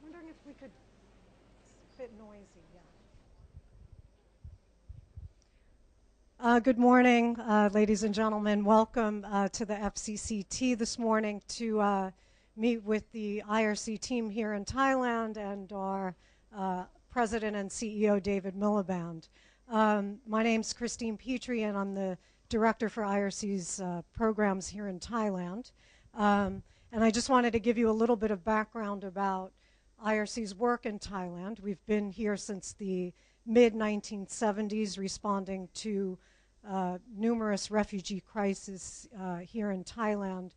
Wondering if we could, it's a bit noisy, yeah. Good morning, ladies and gentlemen. Welcome to the FCCT this morning to meet with the IRC team here in Thailand and our President and CEO, David Miliband. My name's Christine Petrie, and I'm the Director for IRC's programs here in Thailand. And I just wanted to give you a little bit of background about IRC's work in Thailand. We've been here since the mid-1970s, responding to numerous refugee crises here in Thailand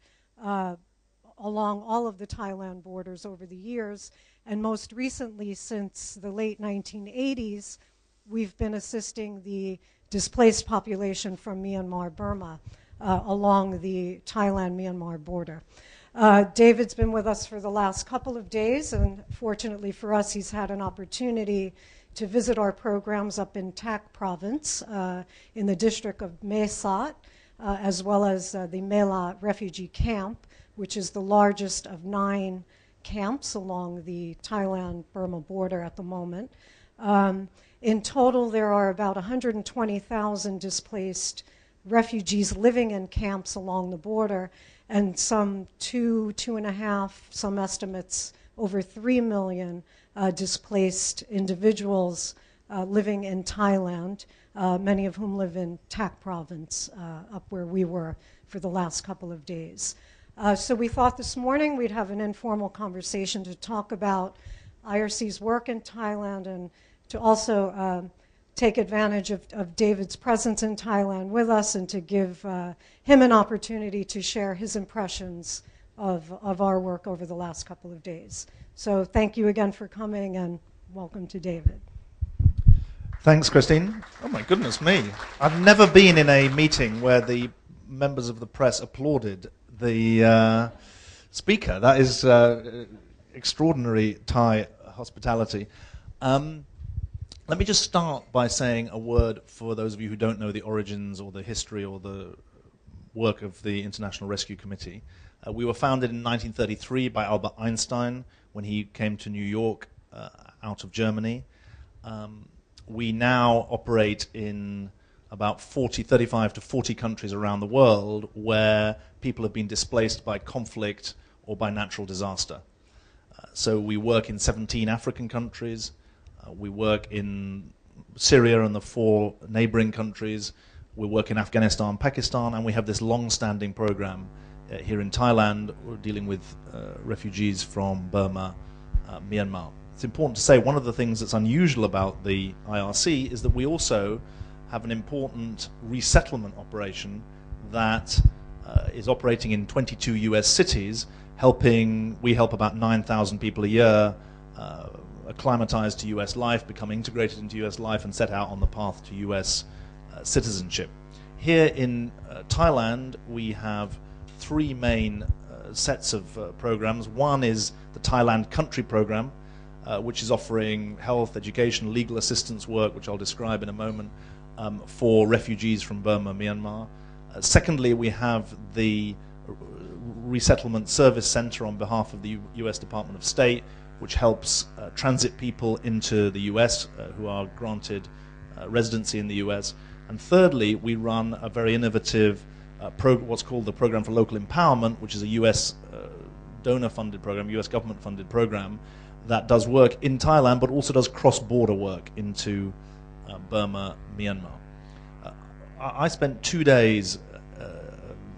along all of the Thailand borders over the years. And most recently, since the late 1980s, we've been assisting the displaced population from Myanmar, Burma, along the Thailand-Myanmar border. David's been with us for the last couple of days, and fortunately for us, he's had an opportunity to visit our programs up in Tak province in the district of Mae Sot, as well as the Mela refugee camp, which is the largest of 9 camps along the Thailand-Burma border at the moment. In total, there are about 120,000 displaced refugees living in camps along the border, and some 2.5, some estimates over 3 million displaced individuals living in Thailand, many of whom live in Tak province, up where we were for the last couple of days. So we thought this morning we'd have an informal conversation to talk about IRC's work in Thailand and to also take advantage of David's presence in Thailand with us and to give him an opportunity to share his impressions of our work over the last couple of days. So thank you again for coming, and welcome to David. Thanks, Christine. Oh my goodness me. I've never been in a meeting where the members of the press applauded the speaker. That is extraordinary Thai hospitality. Let me just start by saying a word for those of you who don't know the origins or the history or the work of the International Rescue Committee. We were founded in 1933 by Albert Einstein when he came to New York out of Germany. We now operate in about 35 to 40 countries around the world where people have been displaced by conflict or by natural disaster. So we work in 17 African countries. We work in Syria and the 4 neighboring countries. We work in Afghanistan, Pakistan, and we have this long-standing program here in Thailand. We're dealing with refugees from Burma, Myanmar. It's important to say one of the things that's unusual about the IRC is that we also have an important resettlement operation that is operating in 22 US cities, we help about 9,000 people a year acclimatize to US life, become integrated into US life, and set out on the path to US citizenship. Here in Thailand, we have 3 main sets of programs. One is the Thailand Country Program, which is offering health, education, legal assistance work, which I'll describe in a moment, for refugees from Burma, Myanmar. Secondly, we have the Resettlement Service Center on behalf of the US Department of State, which helps transit people into the US who are granted residency in the US. And thirdly, we run a very innovative what's called the Program for Local Empowerment, which is a US donor-funded program, US government-funded program that does work in Thailand, but also does cross-border work into Burma, Myanmar. I spent 2 days,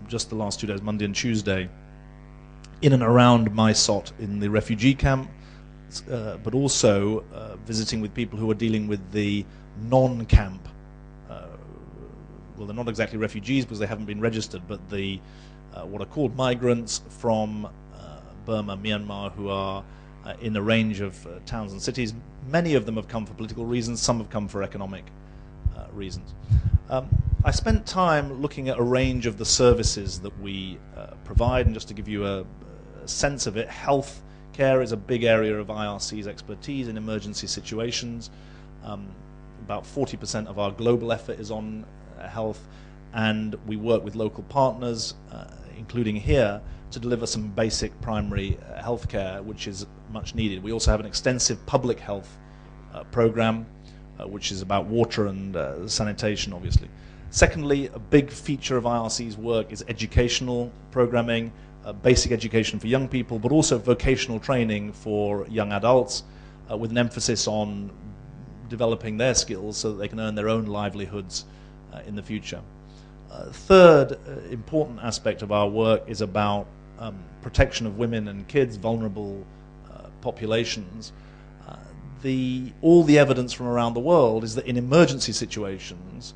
just the last 2 days, Monday and Tuesday, in and around Mae Sot in the refugee camp, but also visiting with people who are dealing with the non-camp. Well, they're not exactly refugees because they haven't been registered, but the what are called migrants from Burma, Myanmar, who are in a range of towns and cities. Many of them have come for political reasons, some have come for economic reasons. I spent time looking at a range of the services that we provide, and just to give you a sense of it, health care is a big area of IRC's expertise in emergency situations. About 40% of our global effort is on health, and we work with local partners, including here, to deliver some basic primary health care, which is much needed. We also have an extensive public health program, which is about water and sanitation, obviously. Secondly, a big feature of IRC's work is educational programming, basic education for young people, but also vocational training for young adults, with an emphasis on developing their skills so that they can earn their own livelihoods in the future. Third important aspect of our work is about protection of women and kids, vulnerable populations. All the evidence from around the world is that in emergency situations,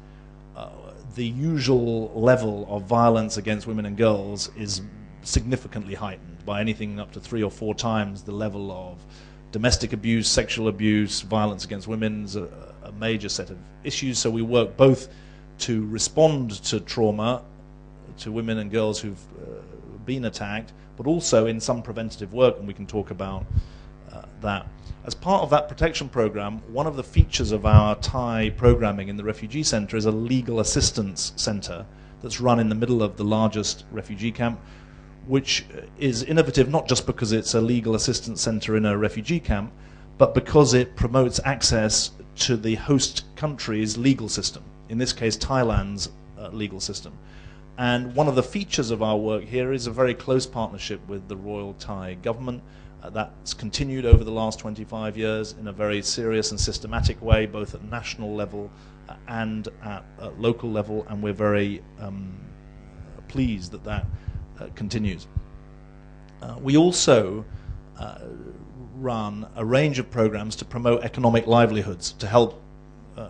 the usual level of violence against women and girls is significantly heightened by anything up to 3 or 4 times the level of domestic abuse, sexual abuse, violence against women is a major set of issues. So we work both to respond to trauma to women and girls who've been attacked, but also in some preventative work, and we can talk about that. As part of that protection program, one of the features of our Thai programming in the refugee center is a legal assistance center that's run in the middle of the largest refugee camp, which is innovative not just because it's a legal assistance center in a refugee camp, but because it promotes access to the host country's legal system, in this case Thailand's legal system. And one of the features of our work here is a very close partnership with the Royal Thai government. That's continued over the last 25 years in a very serious and systematic way, both at national level and at local level, and we're very pleased that that continues. We also run a range of programs to promote economic livelihoods, to help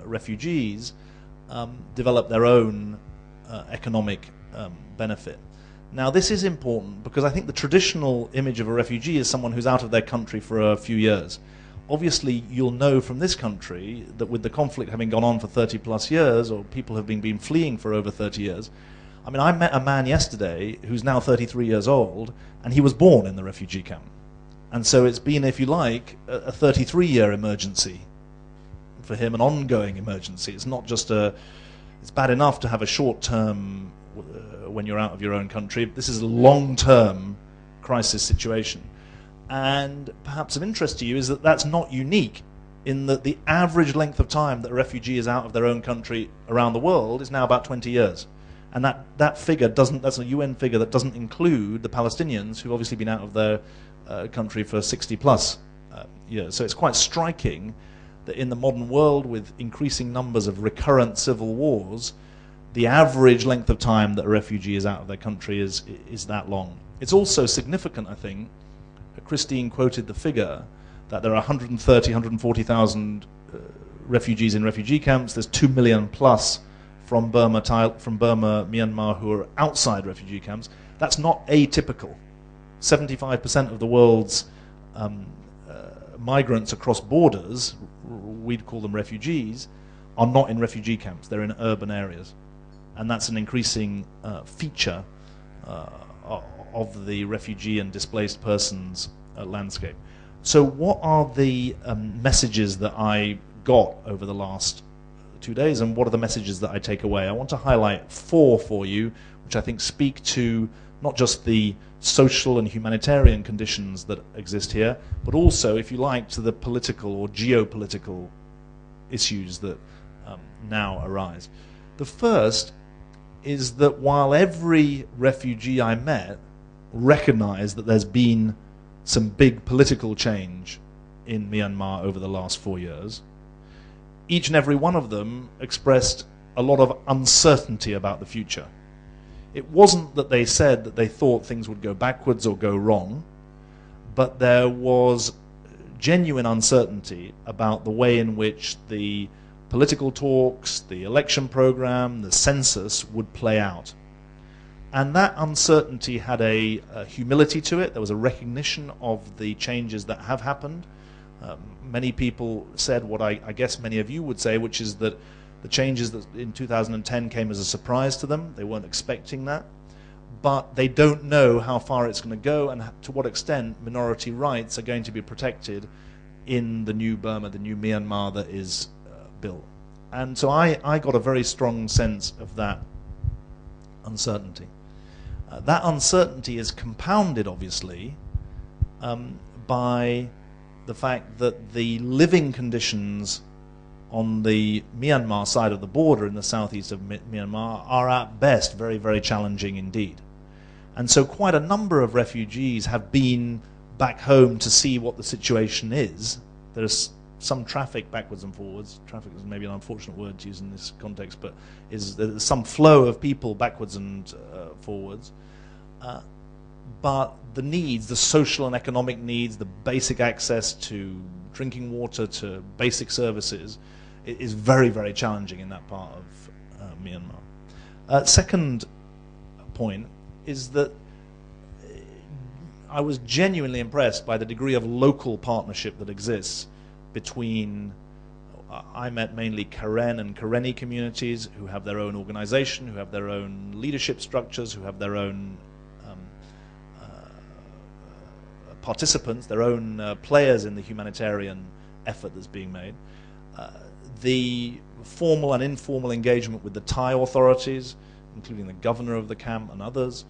refugees develop their own economic benefit. Now, this is important because I think the traditional image of a refugee is someone who's out of their country for a few years. Obviously, you'll know from this country that with the conflict having gone on for 30 plus years, or people have been fleeing for over 30 years. I mean, I met a man yesterday who's now 33 years old, and he was born in the refugee camp. And so it's been, if you like, a 33-year emergency for him, an ongoing emergency. It's not just it's bad enough to have a short-term when you're out of your own country. This is a long-term crisis situation. And perhaps of interest to you is that that's not unique, in that the average length of time that a refugee is out of their own country around the world is now about 20 years. And that figure that's a UN figure that doesn't include the Palestinians, who've obviously been out of their country for 60 plus years. So it's quite striking that in the modern world, with increasing numbers of recurrent civil wars, the average length of time that a refugee is out of their country is that long. It's also significant, I think. Christine quoted the figure that there are 130, 140,000 refugees in refugee camps. There's 2 million plus from Burma, Myanmar, who are outside refugee camps. That's not atypical. 75% of the world's migrants across borders, we'd call them refugees, are not in refugee camps. They're in urban areas. And that's an increasing feature of the refugee and displaced persons landscape. So what are the messages that I got over the last 2 days, and what are the messages that I take away? I want to highlight 4 for you, which I think speak to not just the social and humanitarian conditions that exist here, but also, if you like, to the political or geopolitical issues that now arise. The first is that while every refugee I met recognized that there's been some big political change in Myanmar over the last 4 years, each and every one of them expressed a lot of uncertainty about the future. It wasn't that they said that they thought things would go backwards or go wrong, but there was genuine uncertainty about the way in which the political talks, the election program, the census would play out. And that uncertainty had a humility to it. There was a recognition of the changes that have happened. Many people said what I guess many of you would say, which is that the changes that in 2010 came as a surprise to them. They weren't expecting that. But they don't know how far it's going to go and to what extent minority rights are going to be protected in the new Burma, the new Myanmar that is built. And so I got a very strong sense of that uncertainty. That uncertainty is compounded, obviously, by the fact that the living conditions on the Myanmar side of the border in the southeast of Myanmar are at best very, very challenging indeed. And so quite a number of refugees have been back home to see what the situation is. There's some traffic backwards and forwards. Traffic is maybe an unfortunate word to use in this context, but there's some flow of people backwards and forwards. But the needs, the social and economic needs, the basic access to drinking water, to basic services, is very, very challenging in that part of Myanmar. Second point is that I was genuinely impressed by the degree of local partnership that exists between, I met mainly Karen and Karenni communities who have their own organization, who have their own leadership structures, who have their own participants, their own players in the humanitarian effort that's being made. The formal and informal engagement with the Thai authorities, including the governor of the camp and others,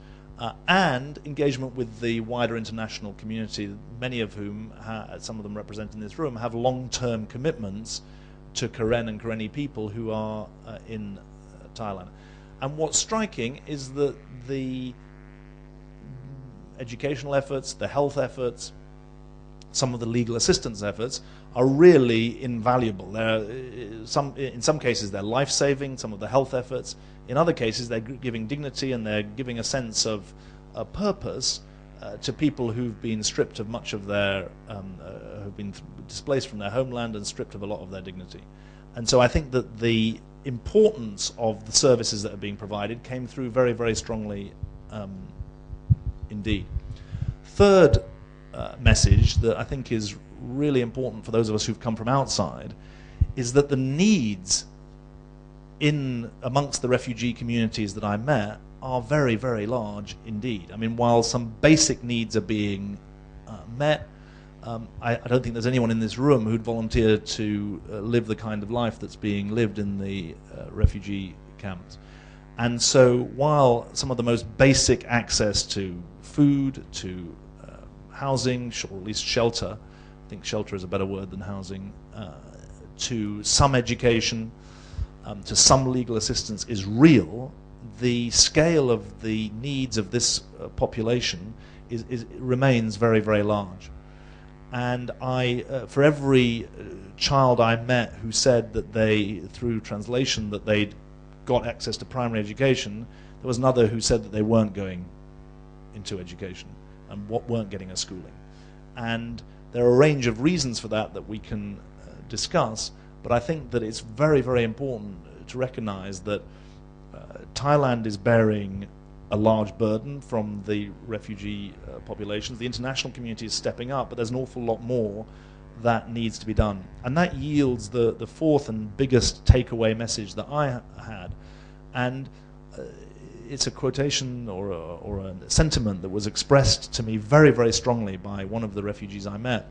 and engagement with the wider international community, many of whom, some of them represented in this room, have long-term commitments to Karen and Karenni people who are in Thailand. And what's striking is that the educational efforts, the health efforts, some of the legal assistance efforts are really invaluable. In some cases they're life-saving, some of the health efforts. In other cases they're giving dignity and they're giving a sense of purpose to people who've been stripped of much of their, who've been displaced from their homeland and stripped of a lot of their dignity. And so I think that the importance of the services that are being provided came through very, very strongly indeed. Third message that I think is really important for those of us who've come from outside is that the needs amongst the refugee communities that I met are very, very large indeed. I mean, while some basic needs are being met, I don't think there's anyone in this room who'd volunteer to live the kind of life that's being lived in the refugee camps. And so while some of the most basic access to food, to housing, or at least shelter, I think shelter is a better word than housing, to some education, to some legal assistance is real, the scale of the needs of this population remains very, very large. And for every child I met who said that they, through translation, that they'd got access to primary education, there was another who said that they weren't going into education and weren't getting a schooling. And there are a range of reasons for that we can discuss, but I think that it's very, very important to recognize that Thailand is bearing a large burden from the refugee populations. The international community is stepping up, but there's an awful lot more that needs to be done. And that yields the fourth and biggest takeaway message that I had. And it's a quotation or a sentiment that was expressed to me very, very strongly by one of the refugees I met.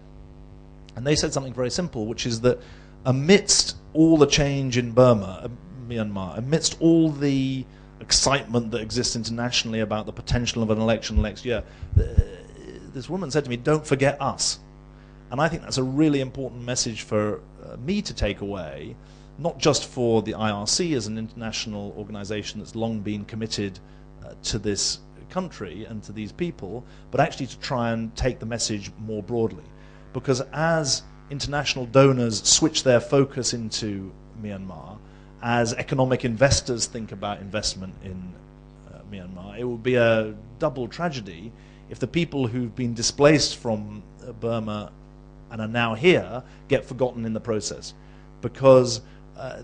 And they said something very simple, which is that amidst all the change in Burma, Myanmar, amidst all the excitement that exists internationally about the potential of an election next year, this woman said to me, "Don't forget us." And I think that's a really important message for me to take away, not just for the IRC as an international organization that's long been committed to this country and to these people, but actually to try and take the message more broadly. Because as international donors switch their focus into Myanmar, as economic investors think about investment in Myanmar, it will be a double tragedy if the people who've been displaced from Burma and are now here get forgotten in the process. Because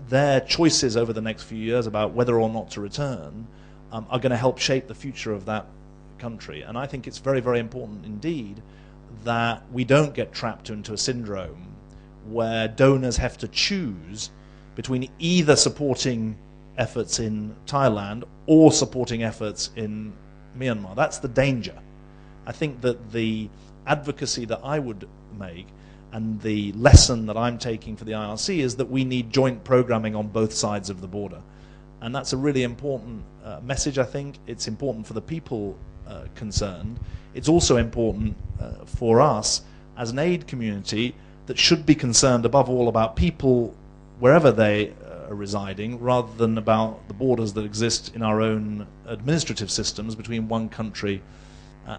their choices over the next few years about whether or not to return are going to help shape the future of that country. And I think it's very, very important indeed that we don't get trapped into a syndrome where donors have to choose between either supporting efforts in Thailand or supporting efforts in Myanmar. That's the danger. I think that the advocacy that I would make and the lesson that I'm taking for the IRC is that we need joint programming on both sides of the border. And that's a really important message, I think. It's important for the people concerned. It's also important for us as an aid community that should be concerned above all about people wherever they are residing, rather than about the borders that exist in our own administrative systems between one country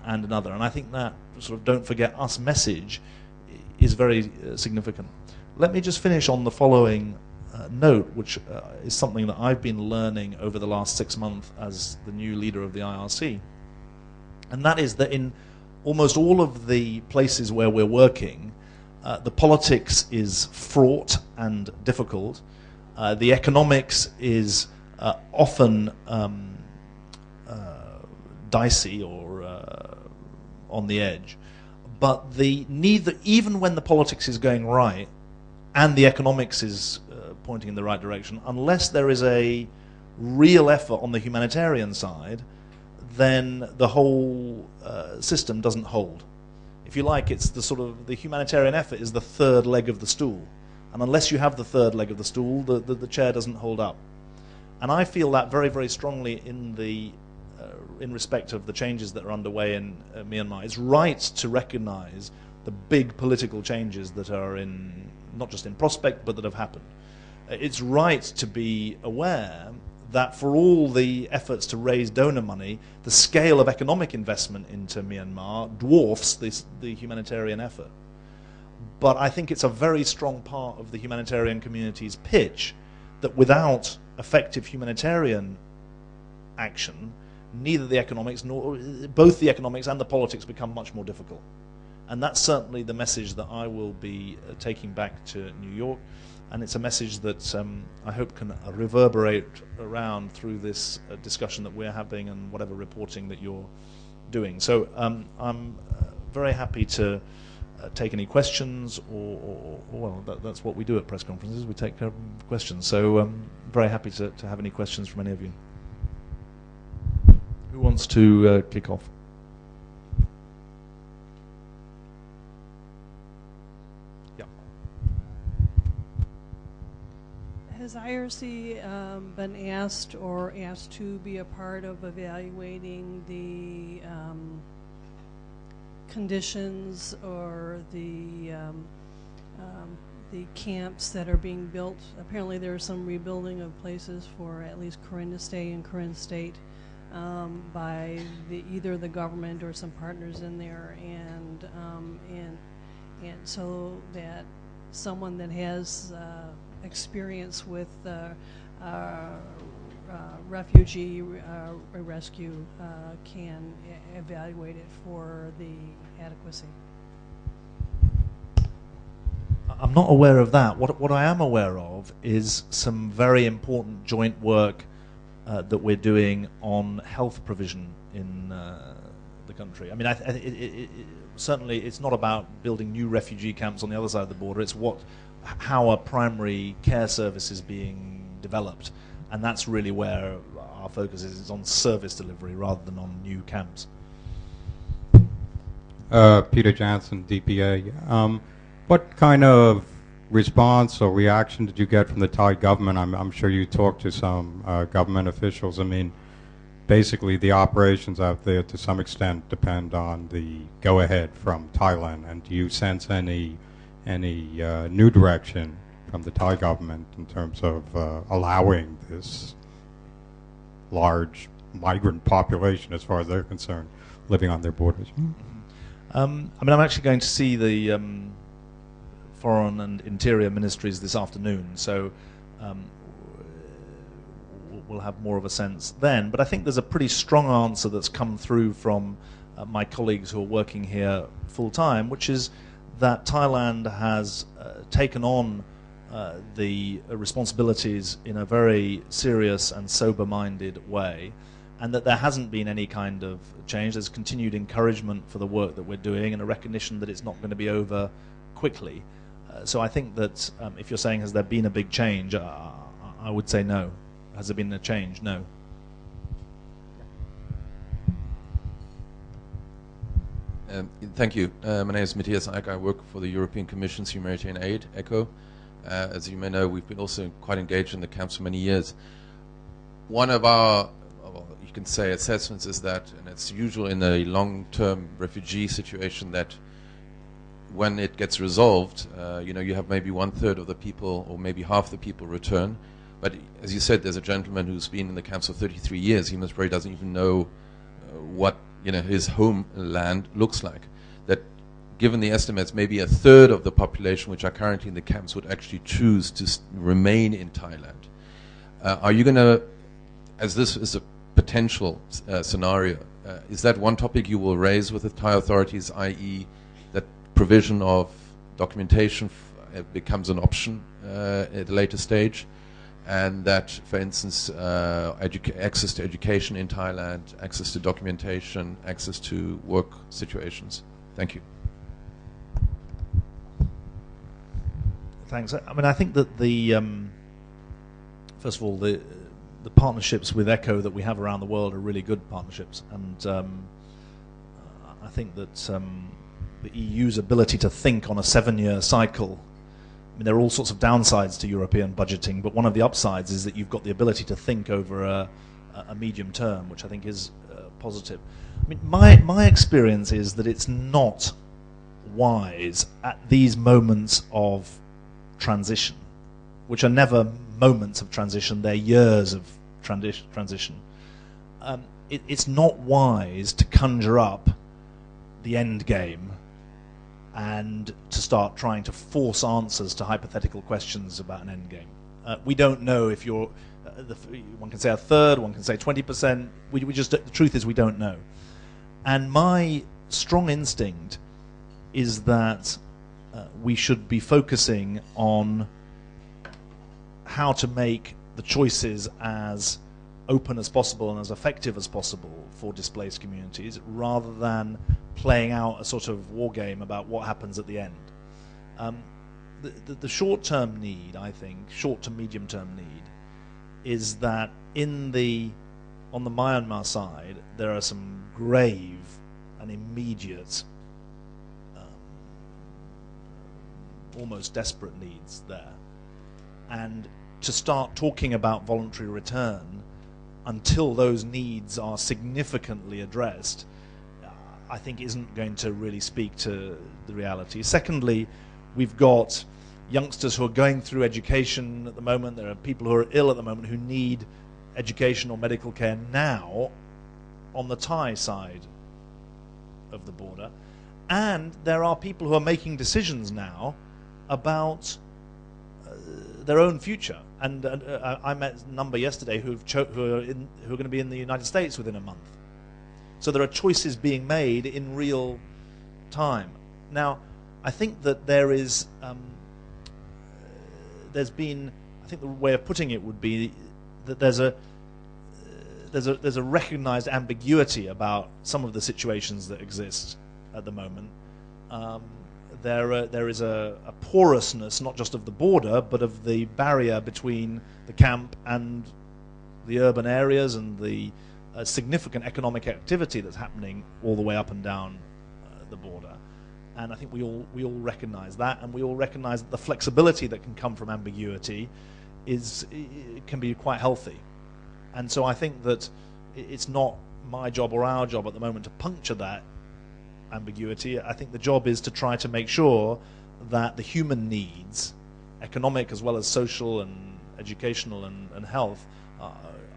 and another. And I think that sort of don't forget us message is very significant. Let me just finish on the following note, which is something that I've been learning over the last 6 months as the new leader of the IRC. And that is that in almost all of the places where we're working, the politics is fraught and difficult. The economics is often dicey or on the edge. But even when the politics is going right and the economics is pointing in the right direction, unless there is a real effort on the humanitarian side, then the whole system doesn't hold. If you like, it's the humanitarian effort is the third leg of the stool. And unless you have the third leg of the stool, the chair doesn't hold up. And I feel that very, very strongly in respect of the changes that are underway in Myanmar. It's right to recognize the big political changes that are not just in prospect, but that have happened. It's right to be aware that for all the efforts to raise donor money, the scale of economic investment into Myanmar dwarfs the humanitarian effort. But I think it's a very strong part of the humanitarian community's pitch that without effective humanitarian action, both the economics and the politics become much more difficult. And that's certainly the message that I will be taking back to New York. And it's a message that I hope can reverberate around through this discussion that we're having and whatever reporting that you're doing. So I'm very happy to take any questions, well, that's what we do at press conferences. We take questions. So very happy to have any questions from any of you. Who wants to kick off? Has IRC been asked or asked to be a part of evaluating the conditions or the camps that are being built? Apparently there's some rebuilding of places for at least Karen to stay in Karen State by either the government or some partners in there, and so that someone that has experience with refugee rescue can evaluate it for the adequacy. I'm not aware of that. What I am aware of is some very important joint work that we're doing on health provision in the country. I mean, certainly it's not about building new refugee camps on the other side of the border. It's how a primary care service is being developed, and that's really where our focus is on service delivery rather than on new camps. Peter Jansen, DPA. What kind of response or reaction did you get from the Thai government? I'm sure you talked to some government officials. I mean, basically the operations out there to some extent depend on the go-ahead from Thailand, and do you sense any new direction from the Thai government in terms of allowing this large migrant population, as far as they're concerned, living on their borders? I mean, I'm actually going to see the Foreign and Interior Ministries this afternoon, so we'll have more of a sense then. But I think there's a pretty strong answer that's come through from my colleagues who are working here full-time, which is that Thailand has taken on the responsibilities in a very serious and sober-minded way, and that there hasn't been any kind of change. There's continued encouragement for the work that we're doing and a recognition that it's not going to be over quickly. So I think that if you're saying has there been a big change, I would say no. Has there been a change? No. Thank you. My name is Matthias Eick. I work for the European Commission's Humanitarian Aid, ECHO. As you may know, we've been also quite engaged in the camps for many years. one of our, well, you can say, assessments is that, and it's usual in a long-term refugee situation, that when it gets resolved, you have maybe 1/3 of the people or maybe half the people return. But as you said, there's a gentleman who's been in the camps for 33 years. He most probably doesn't even know what his homeland looks like. That, given the estimates, maybe 1/3 of the population which are currently in the camps would actually choose to remain in Thailand. Are you going to, as this is a potential scenario, is that one topic you will raise with the Thai authorities, i.e. that provision of documentation becomes an option at a later stage, and that, for instance, access to education in Thailand, access to documentation, access to work situations? Thank you. Thanks. I mean, I think that first of all, the partnerships with ECHO that we have around the world are really good partnerships, and I think that the EU's ability to think on a 7-year cycle, I mean, there are all sorts of downsides to European budgeting, but one of the upsides is that you've got the ability to think over a medium term, which I think is positive. I mean, my experience is that it's not wise at these moments of transition, which are never moments of transition, they're years of transition. It's not wise to conjure up the end game and to start trying to force answers to hypothetical questions about an end game. We don't know if you're, one can say 1/3, one can say 20%, the truth is we don't know. And my strong instinct is that we should be focusing on how to make the choices as open as possible and as effective as possible for displaced communities, rather than playing out a sort of war game about what happens at the end. The short-term need, I think, short to medium-term need, is that on the Myanmar side, there are some grave and immediate, almost desperate needs there. And to start talking about voluntary return until those needs are significantly addressed, I think isn't going to really speak to the reality. Secondly, we've got youngsters who are going through education at the moment. There are people who are ill at the moment who need education or medical care now on the Thai side of the border. And there are people who are making decisions now about their own future. And I met a number yesterday who are going to be in the United States within a month. So there are choices being made in real time. Now, I think that there's been, I think the way of putting it would be that there's a recognized ambiguity about some of the situations that exist at the moment. There is a porousness, not just of the border, but of the barrier between the camp and the urban areas, and the significant economic activity that's happening all the way up and down the border. And I think we all recognize that, and we all recognize that the flexibility that can come from ambiguity can be quite healthy. And so I think that it's not my job or our job at the moment to puncture that ambiguity. I think the job is to try to make sure that the human needs, economic as well as social and educational and health,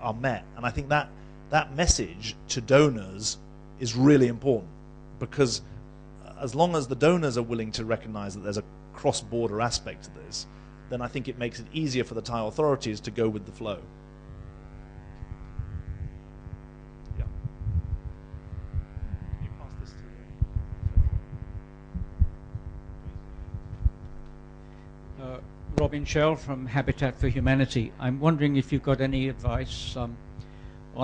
are met. And I think that message to donors is really important, because as long as the donors are willing to recognize that there's a cross-border aspect to this, then I think it makes it easier for the Thai authorities to go with the flow. Yeah. Can you pass this to Robin Shell from Habitat for Humanity. I'm wondering if you've got any advice on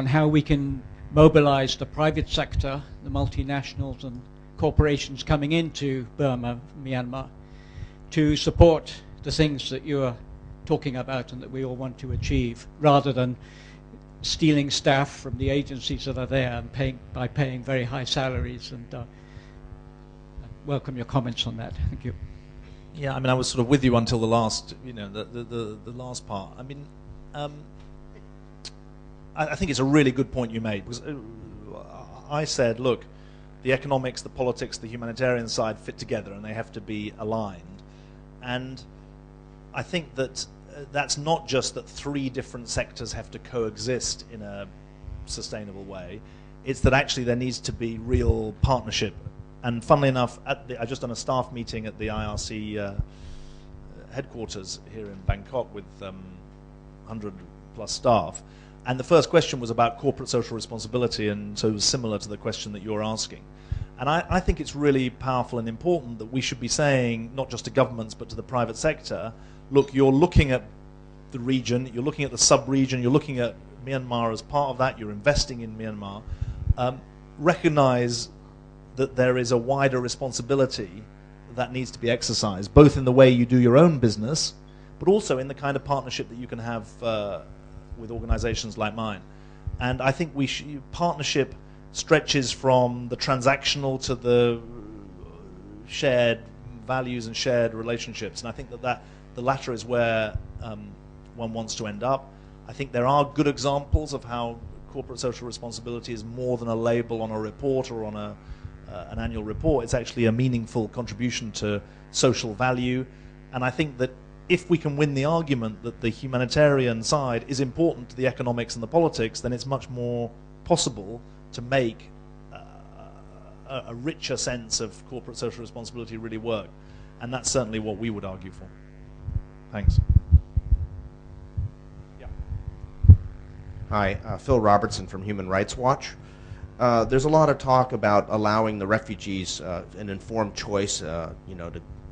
how we can mobilize the private sector, the multinationals and corporations coming into Burma, Myanmar, to support the things that you are talking about and that we all want to achieve, rather than stealing staff from the agencies that are there and paying very high salaries. And welcome your comments on that. Thank you. Yeah, I mean, I was sort of with you until the last, the last part. I mean, I think it's a really good point you made, because I said, look, the economics, the politics, the humanitarian side fit together, and they have to be aligned. And I think that that's not just that three different sectors have to coexist in a sustainable way. It's that actually there needs to be real partnership. And funnily enough, I just done a staff meeting at the IRC headquarters here in Bangkok with 100 plus staff. And the first question was about corporate social responsibility, and so it was similar to the question that you're asking. And I think it's really powerful and important that we should be saying, not just to governments, but to the private sector, look, you're looking at the region, you're looking at the sub-region, you're looking at Myanmar as part of that, you're investing in Myanmar. Recognize that there is a wider responsibility that needs to be exercised, both in the way you do your own business, but also in the kind of partnership that you can have with organizations like mine. And I think partnership stretches from the transactional to the shared values and shared relationships. And I think that the latter is where one wants to end up. I think there are good examples of how corporate social responsibility is more than a label on a report or on an annual report. It's actually a meaningful contribution to social value. And I think that if we can win the argument that the humanitarian side is important to the economics and the politics, then it's much more possible to make a richer sense of corporate social responsibility really work. And that's certainly what we would argue for. Thanks. Yeah. Hi, Phil Robertson from Human Rights Watch. There's a lot of talk about allowing the refugees an informed choice, to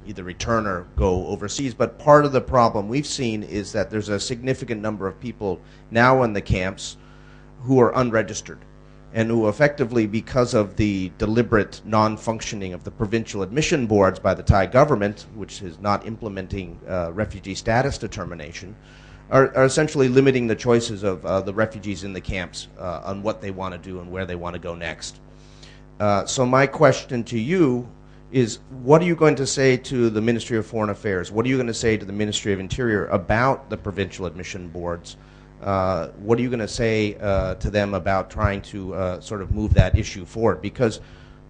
either return or go overseas. But part of the problem we've seen is that there's a significant number of people now in the camps who are unregistered, and who effectively, because of the deliberate non-functioning of the provincial admission boards by the Thai government, which is not implementing refugee status determination, are essentially limiting the choices of the refugees in the camps on what they want to do and where they want to go next. So my question to you is, what are you going to say to the Ministry of Foreign Affairs? What are you going to say to the Ministry of Interior about the provincial admission boards? What are you going to say to them about trying to sort of move that issue forward? Because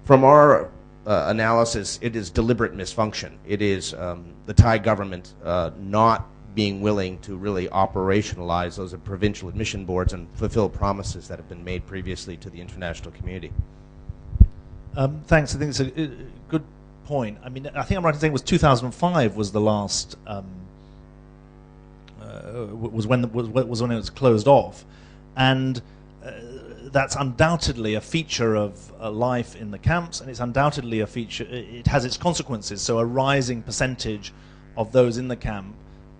from our analysis, it is deliberate misfunction. It is the Thai government not being willing to really operationalize those provincial admission boards and fulfill promises that have been made previously to the international community. Thanks. I think it's a good point. I mean, I think I'm right in saying it was 2005 was the last was when it was closed off, and that's undoubtedly a feature of life in the camps, and it's undoubtedly a feature. It has its consequences. So a rising percentage of those in the camp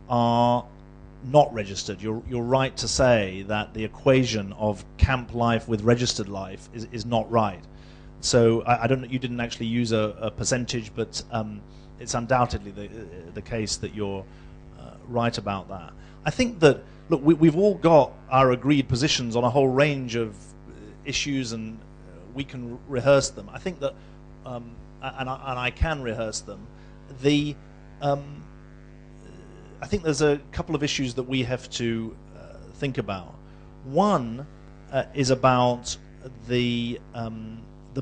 are not registered. You're right to say that the equation of camp life with registered life is not right. So I don't know, you didn't actually use a percentage, but it's undoubtedly the case that you're right about that. I think that, look, we've all got our agreed positions on a whole range of issues, and we can rehearse them. I think that, and I can rehearse them. I think there's a couple of issues that we have to think about. One is about the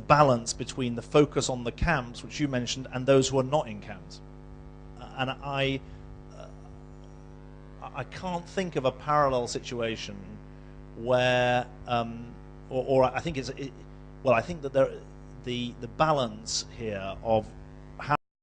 balance between the focus on the camps, which you mentioned, and those who are not in camps. And I can't think of a parallel situation where, or I think I think that the balance here of